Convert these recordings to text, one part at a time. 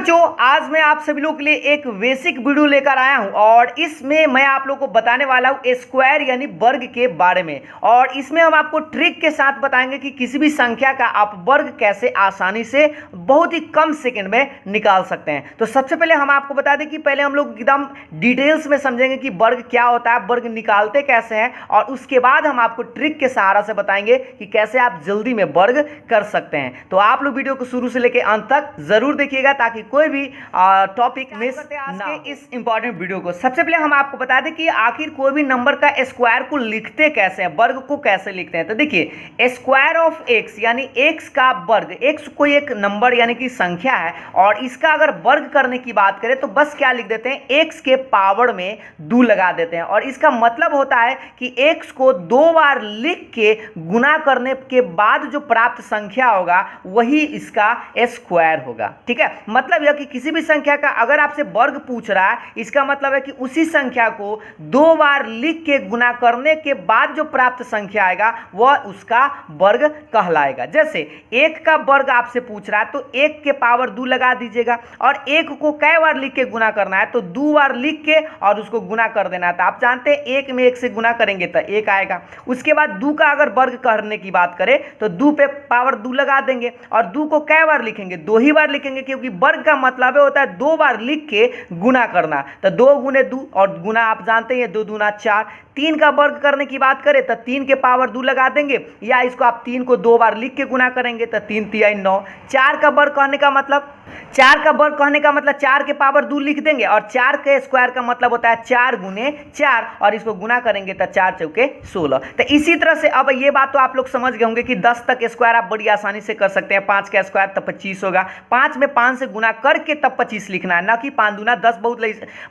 बच्चों, आज मैं आप सभी लोगों के लिए एक बेसिक वीडियो लेकर आया हूं और इसमें मैं आप लोगों को बताने वाला हूं स्क्वायर यानी वर्ग के बारे में। और इसमें हम आपको ट्रिक के साथ बताएंगे कि किसी भी संख्या का आप वर्ग कैसे आसानी से बहुत ही कम सेकंड में निकाल सकते हैं। तो सबसे पहले हम आपको बता दें कि पहले हम लोग एकदम डिटेल्स में समझेंगे कि वर्ग क्या होता है, वर्ग निकालते कैसे हैं, और उसके बाद हम आपको ट्रिक के सहारा से बताएंगे कि कैसे आप जल्दी में वर्ग कर सकते हैं। तो आप लोग वीडियो को शुरू से लेकर अंत तक जरूर देखिएगा ताकि कोई भी टॉपिक मिस ना हो। इस इंपॉर्टेंट वीडियो को सबसे पहले हम आपको बता दें कि आखिर कोई भी नंबर का स्क्वायर को लिखते कैसे हैं, वर्ग को कैसे लिखते हैं। तो देखिए, स्क्वायर ऑफ एक्स यानी एक्स का वर्ग, एक्स कोई एक नंबर यानी कि संख्या है और इसका अगर वर्ग करने की बात करें तो बस क्या लिख देते हैं, एक्स के पावर में 2 लगा देते हैं। और इसका मतलब होता है कि एक्स को 2 बार लिख के गुना करने के बाद जो प्राप्त संख्या होगा वही इसका स्क्वायर होगा। ठीक है, मतलब यह कि किसी भी संख्या का अगर आपसे वर्ग पूछ रहा है, इसका मतलब है कि उसी संख्या को 2 बार लिख के गुना करने के बाद जो प्राप्त संख्या आएगा वह उसका वर्ग कहलाएगा। जैसे 1 का वर्ग आपसे पूछ रहा है तो 1 के पावर 2 लगा दीजिएगा, और 1 को कै बार लिख के गुना करना है तो 2 बार लिख के और उसको गुना कर देना है। तो आप जानते हैं 1 में 1 से गुना करेंगे तो 1 आएगा। उसके बाद 2 का अगर वर्ग करने की बात करें तो 2 पे पावर 2 लगा देंगे, और 2 को कै बार लिखेंगे, 2 ही बार लिखेंगे, क्योंकि वर्ग का मतलब होता है 2 बार लिख के गुना करना। तो 2 गुने 2 और गुना आप जानते हैं 2 दूना 4। 3 का वर्ग करने की बात करें तो 3 के पावर 2 लगा देंगे, या इसको आप 3 को 2 बार लिख के गुना करेंगे तो 3 तिहाई 9। 4 का वर्ग कहने का मतलब 4 के पावर 2 लिख देंगे, और 4 के स्क्वायर का मतलब होता है 4 गुने 4, और इसको गुना करेंगे तो 4 चौके 16। तो इसी तरह से अब ये बात तो आप लोग समझ गए होंगे कि 10 तक स्क्वायर आप बड़ी आसानी से कर सकते हैं। 5 का स्क्वायर तब 25 होगा, 5 में 5 से गुना करके तब 25 लिखना है, ना कि 5 दूना 10।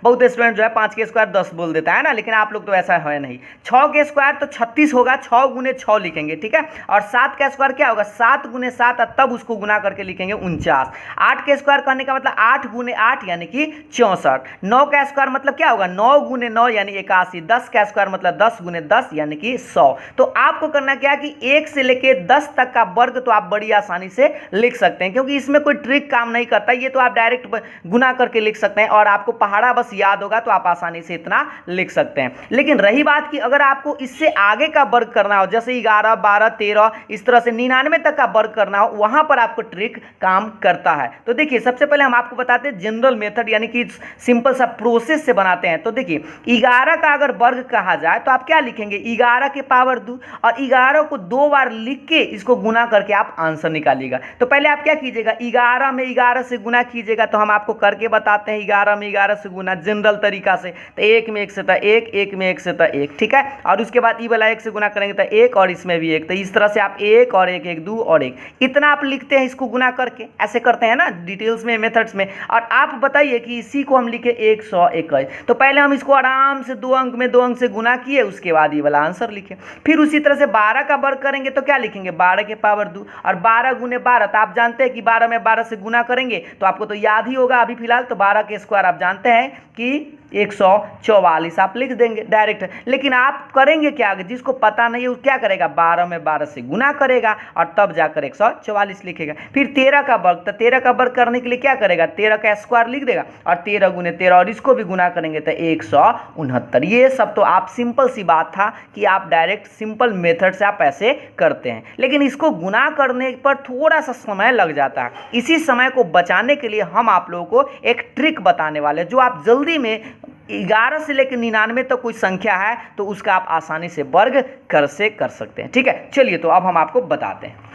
बहुत स्टूडेंट जो है 5 के स्क्वायर 10 बोल देता है ना, लेकिन आप लोग तो ऐसा है नहीं। 6 के स्क्वायर तो 36 होगा, 6 गुने 6 लिखेंगे। ठीक है, और 7 का स्क्वायर क्या होगा, 7 गुने 7, तब उसको गुना करके लिखेंगे 49। 8 के स्क्वायर कहने का मतलब 8 गुने 8 यानी कि 64। 9 का स्क्वायर मतलब क्या होगा, 9 गुने 9 यानी 81। 10 का स्क्वायर मतलब 10 गुने 10 यानी कि 100। तो आपको करना क्या कि 1 से लेके 10 तक का वर्ग तो आप बड़ी आसानी से लिख सकते हैं, क्योंकि इसमें कोई ट्रिक काम नहीं करता। ये तो आप डायरेक्ट गुना करके लिख सकते हैं, और आपको पहाड़ा बस याद होगा तो आप आसानी से इतना लिख सकते हैं। लेकिन रही बात कि अगर आपको इससे आगे का वर्ग करना हो, जैसे 11, 12, 13, इस तरह से 99 तक का वर्ग करना हो, वहां पर आपको ट्रिक काम करता है। तो देखिए, सबसे पहले हम आपको बताते हैं जनरल मेथड यानी कि सिंपल सा प्रोसेस से बनाते हैं। तो देखिए, 11 का अगर वर्ग कहा जाए तो आप क्या लिखेंगे, 11 के पावर 2, और 11 को 2 बार लिख के इसको गुना करके आप आंसर निकालिएगा। तो पहले आप क्या कीजिएगा, 11 में 11 से गुना कीजिएगा। तो हम आपको करके बताते हैं 11 में 11 से गुना जनरल तरीका से। तो 1 में 1 से तो 1, 1 में 1 से तो 1। ठीक है, और उसके बाद ई वाला 1 से गुना करेंगे तो 1, और इसमें भी 1। तो इस तरह से आप 1 और 1, 1 2 और 1 इतना आप लिखते हैं इसको गुना करके। ऐसे करते हैं ना डिटेल्स में, मेथड्स में। और आप बताइए कि इसी को हम लिखे 121। तो पहले हम इसको आराम से 2 अंक में 2 अंक से गुना किए, उसके बाद ये वाला आंसर लिखे। फिर उसी तरह से 12 का वर्ग करेंगे तो क्या लिखेंगे, 12 के पावर 2, और 12 गुने 12। तो आप जानते हैं कि 12 में 12 से गुना करेंगे तो आपको तो याद ही होगा अभी फिलहाल। तो 12 के स्क्वायर आप जानते हैं कि 144 आप लिख देंगे डायरेक्ट। लेकिन आप करेंगे क्या, जिसको पता नहीं है वो क्या करेगा, 12 में 12 से गुना करेगा और तब जाकर 144 लिखेगा। फिर 13 का वर्ग, तो 13 का वर्ग करने के लिए क्या करेगा, 13 का स्क्वायर लिख देगा, और 13 गुने 13, और इसको भी गुना करेंगे तो 169। ये सब तो आप सिंपल सी बात था कि आप डायरेक्ट सिंपल मेथड से आप ऐसे करते हैं, लेकिन इसको गुना करने पर थोड़ा सा समय लग जाता है। इसी समय को बचाने के लिए हम आप लोगों को एक ट्रिक बताने वाले हैं, जो आप जल्दी में 11 से लेकर 99 तक कोई संख्या है तो उसका आप आसानी से वर्ग कर सकते हैं। ठीक है, चलिए तो अब हम आपको बताते हैं।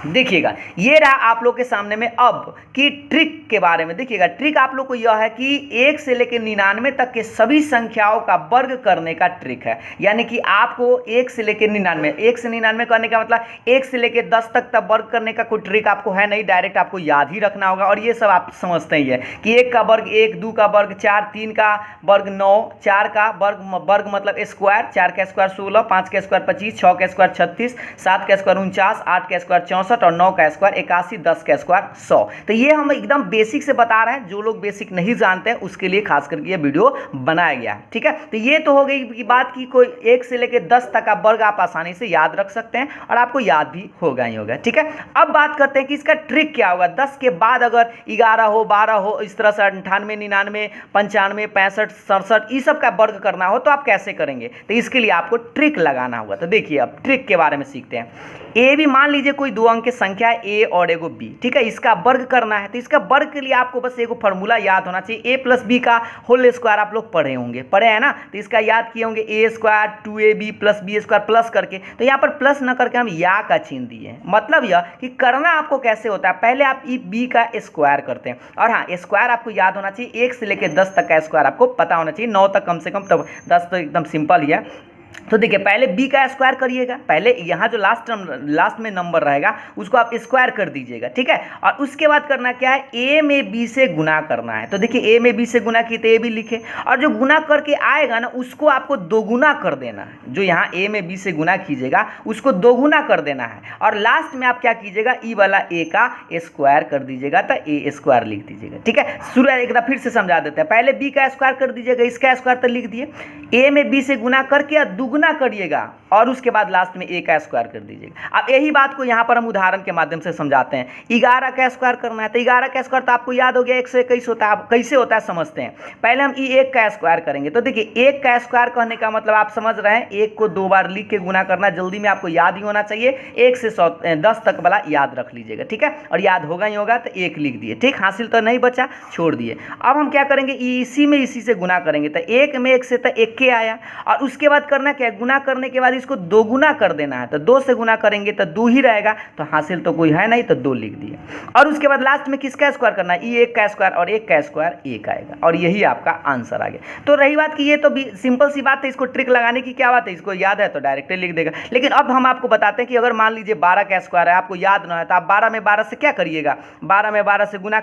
देखिएगा, ये रहा आप लोग के सामने में अब की ट्रिक के बारे में। देखिएगा, ट्रिक आप लोग को यह है कि 1 से लेकर 99 तक के सभी संख्याओं का वर्ग करने का ट्रिक है। यानी कि आपको 1 से लेकर 99, 1 से 99 करने का मतलब 1 से लेकर 10 तक वर्ग करने का कोई ट्रिक आपको है नहीं, डायरेक्ट आपको याद ही रखना होगा। और ये सब आप समझते ही है कि 1 का वर्ग 1, 2 का वर्ग 4, 3 का वर्ग 9, 4 का वर्ग मतलब स्क्वायर, 4 का स्क्वायर 16, 5 का स्क्वायर 25, 6 का स्क्वायर 36, 7 का स्क्वायर 49, 8 का स्क्वायर 64 और 9 का स्क्वायर 81, 10 का स्क्वायर 100। तो ये हम एकदम बेसिक से बता रहे हैं, जो लोग बेसिक नहीं जानते हैं उसके लिए खास करके ये वीडियो बनाया गया है। ठीक है, तो ये तो हो गई बात की कोई 1 से लेकर 10 तक का वर्ग आप आसानी से याद रख सकते हैं और आपको याद भी होगा ही होगा। ठीक है, अब बात करते हैं कि इसका ट्रिक क्या होगा। 10 के बाद अगर 11 हो, 12 हो, इस तरह से 98, 99, 95, 65, 67 ये सब का वर्ग करना हो तो आप कैसे करेंगे। तो इसके लिए आपको ट्रिक लगाना होगा। तो देखिए अब ट्रिक के बारे में सीखते हैं। ए भी मान लीजिए कोई 2 अंक की संख्या है ए और एगो बी। ठीक है, इसका वर्ग करना है। तो इसका वर्ग के लिए आपको बस एगो फॉर्मूला याद होना चाहिए। ए प्लस बी का होल स्क्वायर आप लोग पढ़े होंगे, पढ़े हैं ना। तो इसका याद किए होंगे A square 2ab plus B square plus करके। तो यहाँ पर प्लस न करके हम या का चिन्ह दिए हैं। मतलब यह कि करना आपको कैसे होता है, पहले आप ई बी का स्क्वायर करते हैं। और हाँ, स्क्वायर आपको याद होना चाहिए। 1 से लेकर 10 तक का स्क्वायर आपको पता होना चाहिए, 9 तक कम से कम, तब 10 तो एकदम सिंपल ही है। तो देखिए पहले b का स्क्वायर करिएगा, पहले यहाँ जो लास्ट में नंबर रहेगा उसको आप स्क्वायर कर दीजिएगा। ठीक है, और उसके बाद करना क्या है, a में b से गुना करना है। तो देखिए a में b से गुना किए तो a भी लिखे, और जो गुना करके आएगा ना उसको आपको दोगुना कर देना है। जो यहाँ a में b से गुना कीजिएगा उसको दोगुना कर देना है, और लास्ट में आप क्या कीजिएगा, ई वाला a का स्क्वायर कर दीजिएगा, तो a स्क्वायर लिख दीजिएगा। ठीक है, शुरू एक बार फिर से समझा देते हैं। पहले b का स्क्वायर कर दीजिएगा, इसका स्क्वायर तो लिख दिए, a में b से गुना करके दुगुना करिएगा, और उसके बाद लास्ट में a का स्क्वायर कर दीजिएगा। अब यही बात को यहाँ पर हम उदाहरण के माध्यम से समझाते हैं। 11 का स्क्वायर करना है, तो 11 का स्क्वायर तो आपको याद हो गया 1 से 21 होता है। आप कैसे होता है समझते हैं। पहले हम 1 का स्क्वायर करेंगे। तो देखिए 1 का स्क्वायर कहने का मतलब आप समझ रहे हैं, 1 को 2 बार लिख के गुना करना, जल्दी में आपको याद ही होना चाहिए। 1 से 10 तक वाला याद रख लीजिएगा। ठीक है, और याद होगा ही होगा, तो 1 लिख दिए। ठीक, हासिल तो नहीं बचा, छोड़ दिए। अब हम क्या करेंगे, इसी से गुना करेंगे। तो 1 में 1 से तो 1 के आया, और उसके बाद करना क्या है, गुना करने के बाद इसको दोगुना कर देना है। तो 2 से गुना करेंगे तो 2 ही रहेगा, तो हासिल तो कोई है नहीं, तो 2 लिख दिए। और उसके बाद लास्ट में किसका स्क्वायर करना है, 1 का स्क्वायर, और 1 का स्क्वायर 1 आएगा, और यही आपका आंसर आ गया। तो रही बात कि ये तो भी सिंपल सी बात है, इसको ट्रिक लगाने की क्या बात है, इसको याद है तो डायरेक्टली लिख देगा। लेकिन अब हम आपको बताते हैं कि अगर मान लीजिए 12 का स्क्वायर है, आपको याद ना है, तो आप 12 में 12 से क्या करिएगा, 12 में 12 से गुना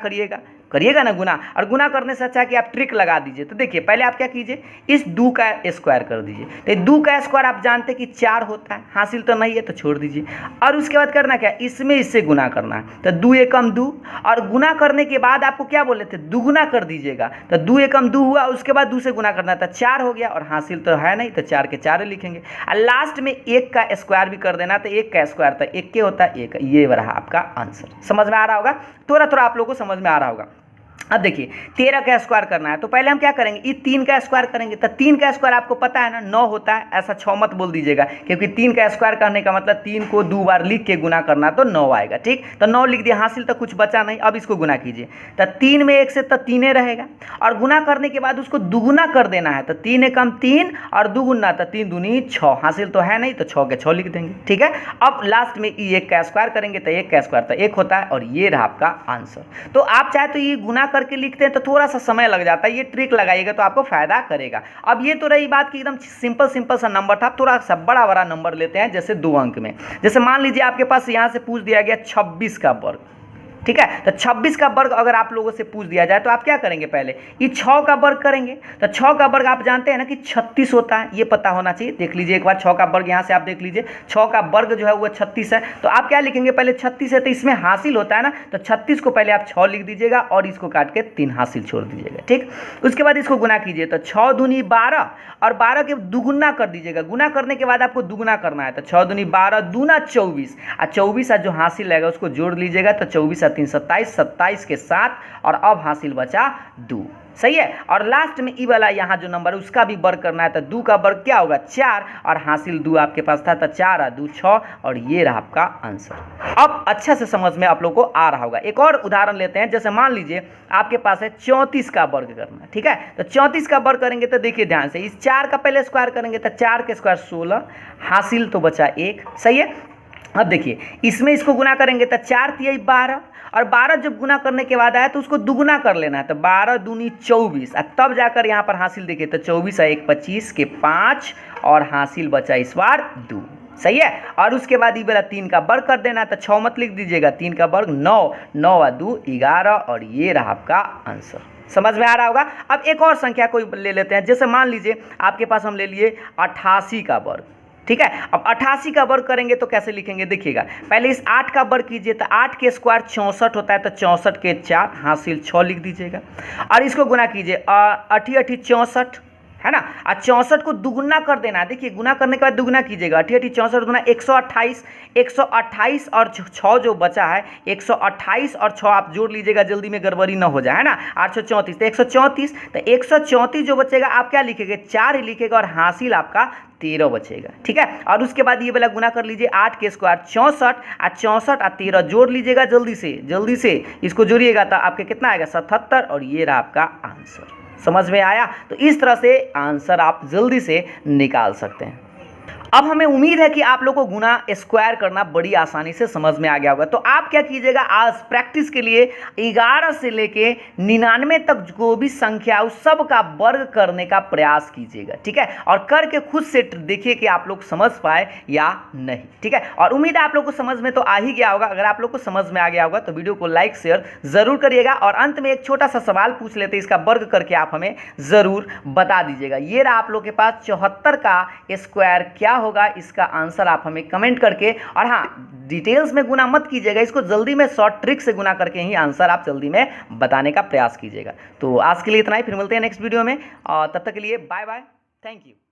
करिएगा ना गुना। और गुना करने से अच्छा कि आप ट्रिक लगा दीजिए। तो देखिए पहले आप क्या कीजिए, इस 2 का स्क्वायर कर दीजिए। तो 2 का स्क्वायर आप जानते कि 4 होता है, हासिल तो नहीं है तो छोड़ दीजिए। और उसके बाद करना क्या, इसमें इससे गुना करना है। तो 2 एकम 2, और गुना करने के बाद आपको क्या बोले थे, दुगुना कर दीजिएगा। तो 2 एकम 2 हुआ, उसके बाद 2 से गुना करना था, 4 हो गया, और हासिल तो है नहीं, तो 4 के 4 लिखेंगे। और लास्ट में 1 का स्क्वायर भी कर देना। तो 1 का स्क्वायर तो 1 के होता है, 1। ये रहा आपका आंसर। समझ में आ रहा होगा, थोड़ा थोड़ा आप लोगों को समझ में आ रहा होगा। अब देखिए 13 का स्क्वायर करना है। तो पहले हम क्या करेंगे, ये 3 का स्क्वायर करेंगे। तो 3 का स्क्वायर आपको पता है ना 9 होता है, ऐसा 6 मत बोल दीजिएगा, क्योंकि 3 का स्क्वायर करने का मतलब 3 को 2 बार लिख के गुना करना, तो 9 आएगा। ठीक, तो 9 लिख दिया, हासिल तो कुछ बचा नहीं। अब इसको गुना कीजिए। तो 3 में 1 से तो 3 रहेगा, और गुना करने के बाद उसको दुगुना कर देना है। तो 3 एकम 3, और दुगुना तो 3 दूनी 6, हासिल तो है नहीं, तो 6 के 6 लिख देंगे। ठीक है, अब लास्ट में 1 का स्क्वायर करेंगे। तो 1 का स्क्वायर तो 1 होता है, और ये रहा आपका आंसर। तो आप चाहे तो ये गुना करके लिखते हैं तो थोड़ा सा समय लग जाता है, ये ट्रिक लगाइएगा तो आपको फायदा करेगा। अब ये तो रही बात कि एकदम सिंपल सा नंबर था। थोड़ा सा बड़ा नंबर लेते हैं, जैसे 2 अंक में। जैसे मान लीजिए आपके पास यहाँ से पूछ दिया गया 26 का वर्ग। ठीक है, तो 26 का वर्ग अगर आप लोगों से पूछ दिया जाए तो आप क्या करेंगे, पहले ये 6 का वर्ग करेंगे। तो 6 का वर्ग आप जानते हैं ना कि 36 होता है, ये पता होना चाहिए। देख लीजिए एक बार 6 का वर्ग, यहाँ से आप देख लीजिए 6 का वर्ग जो है वो 36 है। तो आप क्या लिखेंगे, पहले 36 है तो इसमें हासिल होता है ना, तो 36 को पहले आप 6 लिख दीजिएगा, और इसको काट के 3 हासिल छोड़ दीजिएगा। ठीक, उसके बाद इसको गुना कीजिए। तो 6 दूनी 12, और 12 के दुगुना कर दीजिएगा। गुना करने के बाद आपको दुगुना करना है। तो 6 दूनी 12, दूना 24, और 24 जो हासिल रहेगा उसको जोड़ लीजिएगा। तो 24 3 27, 27 के 7, और अब हासिल बचा 2। सही है, और लास्ट में ई वाला यहाँ जो नंबर है उसका भी वर्ग करना है। तो 2 का वर्ग क्या होगा, 4, और हासिल 2 आपके पास था, तो 4 2 6, और ये रहा आपका आंसर। अब अच्छा से समझ में आप लोग को आ रहा होगा। एक और उदाहरण लेते हैं। जैसे मान लीजिए आपके पास है 34 का वर्ग करना। ठीक है, तो 34 का वर्ग करेंगे तो देखिए ध्यान से, इस 4 का पहले स्क्वायर करेंगे। तो 4 के स्क्वायर 16, हासिल तो बचा 1। सही है, अब देखिए इसमें इसको गुना करेंगे तो 4 तिया 12, और 12 जब गुना करने के बाद आया तो उसको दुगुना कर लेना है। तो 12 दूनी 24, और तब जाकर यहाँ पर हासिल देखिए। तो 24 1 25 के 5, और हासिल बचा इस बार 2। सही है, और उसके बाद ये वाला 3 का वर्ग कर देना। तो 6 मत लिख दीजिएगा, 3 का वर्ग 9, 9 और 2 11, और ये रहा आपका आंसर। समझ में आ रहा होगा। अब एक और संख्या कोई ले लेते हैं। जैसे मान लीजिए आपके पास हम ले लिए 88 का वर्ग। ठीक है। अब 88 का वर्ग करेंगे तो कैसे लिखेंगे देखिएगा, पहले इस 8 का वर्ग कीजिए तो 8 के स्क्वायर 64 होता है, तो 64 के 4 हासिल 6 लिख दीजिएगा। और इसको गुना कीजिए, 8 8 64 है ना, और 64 को दुगुना कर देना है। देखिए गुना करने के बाद दुगुना कीजिएगा, 8 8 64 गुना 128, 128 और 6 जो बचा है, 128 और 6 आप जोड़ लीजिएगा, जल्दी में गड़बड़ी ना हो जाए, है ना। 834 तो 134, तो 134 जो बचेगा आप क्या लिखेंगे, 4 ही लिखेगा और हासिल आपका 13 बचेगा, ठीक है। और उसके बाद ये वाला गुना कर लीजिए, 8 के स्क्वायर 64 और 64 और 13 जोड़ लीजिएगा, जल्दी से इसको जोड़िएगा तो आपके कितना आएगा 77, और ये रहा आपका आंसर। समझ में आया? तो इस तरह से आंसर आप जल्दी से निकाल सकते हैं। अब हमें उम्मीद है कि आप लोग को गुना स्क्वायर करना बड़ी आसानी से समझ में आ गया होगा। तो आप क्या कीजिएगा, आज प्रैक्टिस के लिए 11 से लेके 99 तक जो भी संख्या उस सब का वर्ग करने का प्रयास कीजिएगा, ठीक है। और करके खुद से देखिए कि आप लोग समझ पाए या नहीं, ठीक है। और उम्मीद है आप लोग को समझ में तो आ ही गया होगा। अगर आप लोग को समझ में आ गया होगा तो वीडियो को लाइक शेयर जरूर करिएगा। और अंत में एक छोटा सा सवाल पूछ लेते हैं, इसका वर्ग करके आप हमें जरूर बता दीजिएगा। ये रहा आप लोग के पास 74 का स्क्वायर क्या होगा, इसका आंसर आप हमें कमेंट करके, और हाँ डिटेल्स में गुना मत कीजिएगा, इसको जल्दी में शॉर्ट ट्रिक से गुना करके ही आंसर आप जल्दी में बताने का प्रयास कीजिएगा। तो आज के लिए इतना ही, फिर मिलते हैं नेक्स्ट वीडियो में, और तब तक के लिए बाय बाय, थैंक यू।